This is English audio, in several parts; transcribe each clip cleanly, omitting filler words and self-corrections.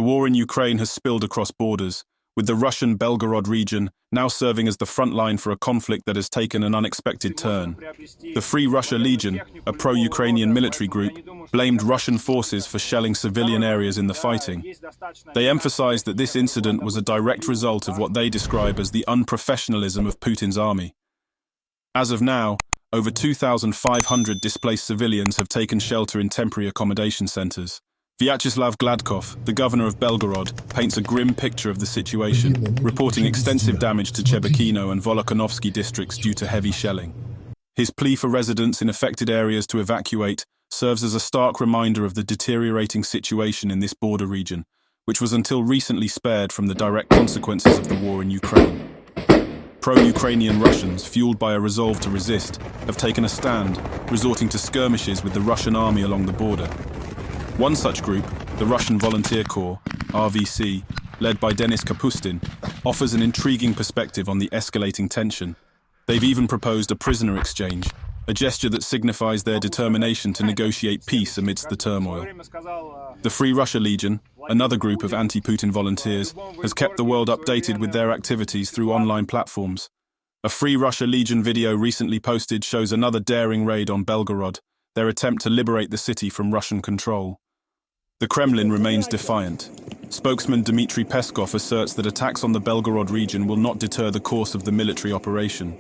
The war in Ukraine has spilled across borders, with the Russian Belgorod region now serving as the front line for a conflict that has taken an unexpected turn. The Free Russia Legion, a pro-Ukrainian military group, blamed Russian forces for shelling civilian areas in the fighting. They emphasized that this incident was a direct result of what they describe as the unprofessionalism of Putin's army. As of now, over 2,500 displaced civilians have taken shelter in temporary accommodation centers. Vyacheslav Gladkov, the governor of Belgorod, paints a grim picture of the situation, reporting extensive damage to Chebekino and Volokhonovsky districts due to heavy shelling. His plea for residents in affected areas to evacuate serves as a stark reminder of the deteriorating situation in this border region, which was until recently spared from the direct consequences of the war in Ukraine. Pro-Ukrainian Russians, fueled by a resolve to resist, have taken a stand, resorting to skirmishes with the Russian army along the border. One such group, the Russian Volunteer Corps, RVC, led by Denis Kapustin, offers an intriguing perspective on the escalating tension. They've even proposed a prisoner exchange, a gesture that signifies their determination to negotiate peace amidst the turmoil. The Free Russia Legion, another group of anti-Putin volunteers, has kept the world updated with their activities through online platforms. A Free Russia Legion video recently posted shows another daring raid on Belgorod, their attempt to liberate the city from Russian control. The Kremlin remains defiant. Spokesman Dmitry Peskov asserts that attacks on the Belgorod region will not deter the course of the military operation.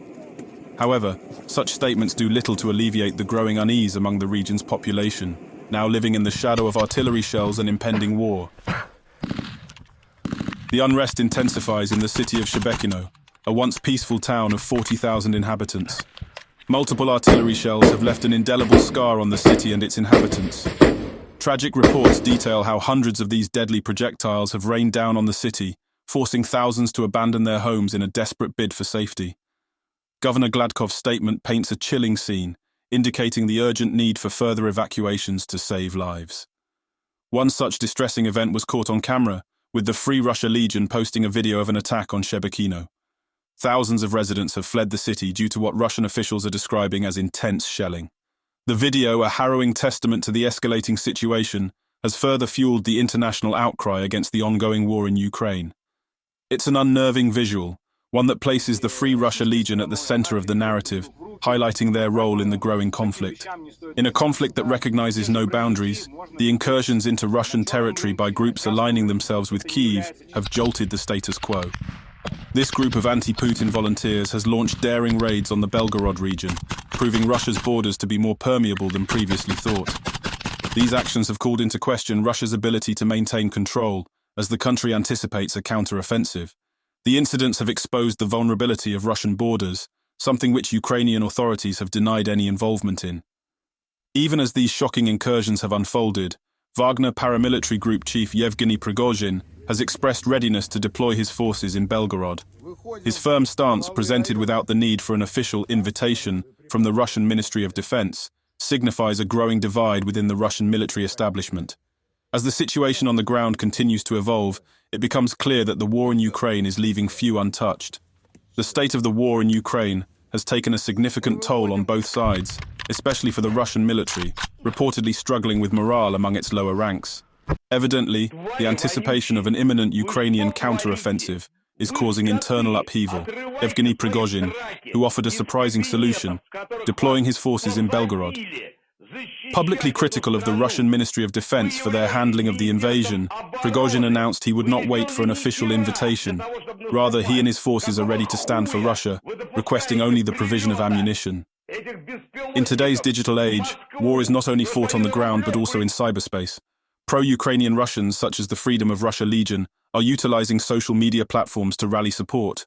However, such statements do little to alleviate the growing unease among the region's population, now living in the shadow of artillery shells and impending war. The unrest intensifies in the city of Shebekino, a once peaceful town of 40,000 inhabitants. Multiple artillery shells have left an indelible scar on the city and its inhabitants. Tragic reports detail how hundreds of these deadly projectiles have rained down on the city, forcing thousands to abandon their homes in a desperate bid for safety. Governor Gladkov's statement paints a chilling scene, indicating the urgent need for further evacuations to save lives. One such distressing event was caught on camera, with the Free Russia Legion posting a video of an attack on Shebekino. Thousands of residents have fled the city due to what Russian officials are describing as intense shelling. The video, a harrowing testament to the escalating situation, has further fueled the international outcry against the ongoing war in Ukraine. It's an unnerving visual, one that places the Free Russia Legion at the center of the narrative, highlighting their role in the growing conflict. In a conflict that recognizes no boundaries, the incursions into Russian territory by groups aligning themselves with Kyiv have jolted the status quo. This group of anti-Putin volunteers has launched daring raids on the Belgorod region, proving Russia's borders to be more permeable than previously thought. These actions have called into question Russia's ability to maintain control, as the country anticipates a counteroffensive. The incidents have exposed the vulnerability of Russian borders, something which Ukrainian authorities have denied any involvement in. Even as these shocking incursions have unfolded, Wagner paramilitary group chief Yevgeny Prigozhin has expressed readiness to deploy his forces in Belgorod. His firm stance, presented without the need for an official invitation from the Russian Ministry of Defense, signifies a growing divide within the Russian military establishment. As the situation on the ground continues to evolve, it becomes clear that the war in Ukraine is leaving few untouched. The state of the war in Ukraine has taken a significant toll on both sides, especially for the Russian military, reportedly struggling with morale among its lower ranks. Evidently, the anticipation of an imminent Ukrainian counteroffensive is causing internal upheaval. Yevgeny Prigozhin, who offered a surprising solution, deploying his forces in Belgorod. Publicly critical of the Russian Ministry of Defense for their handling of the invasion, Prigozhin announced he would not wait for an official invitation. Rather, he and his forces are ready to stand for Russia, requesting only the provision of ammunition. In today's digital age, war is not only fought on the ground but also in cyberspace. Pro-Ukrainian Russians, such as the Freedom of Russia Legion, are utilizing social media platforms to rally support.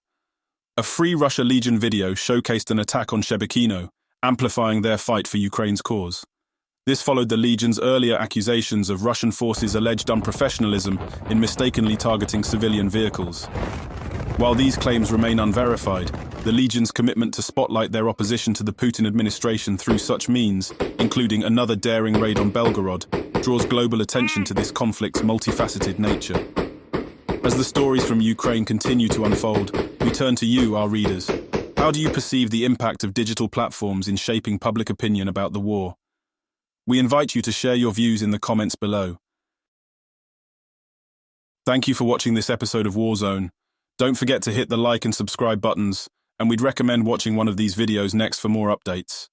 A Free Russia Legion video showcased an attack on Shebekino, amplifying their fight for Ukraine's cause. This followed the Legion's earlier accusations of Russian forces' alleged unprofessionalism in mistakenly targeting civilian vehicles. While these claims remain unverified, the Legion's commitment to spotlight their opposition to the Putin administration through such means, including another daring raid on Belgorod, draws global attention to this conflict's multifaceted nature. As the stories from Ukraine continue to unfold, we turn to you, our readers. How do you perceive the impact of digital platforms in shaping public opinion about the war? We invite you to share your views in the comments below. Thank you for watching this episode of Warzone. Don't forget to hit the like and subscribe buttons, and we'd recommend watching one of these videos next for more updates.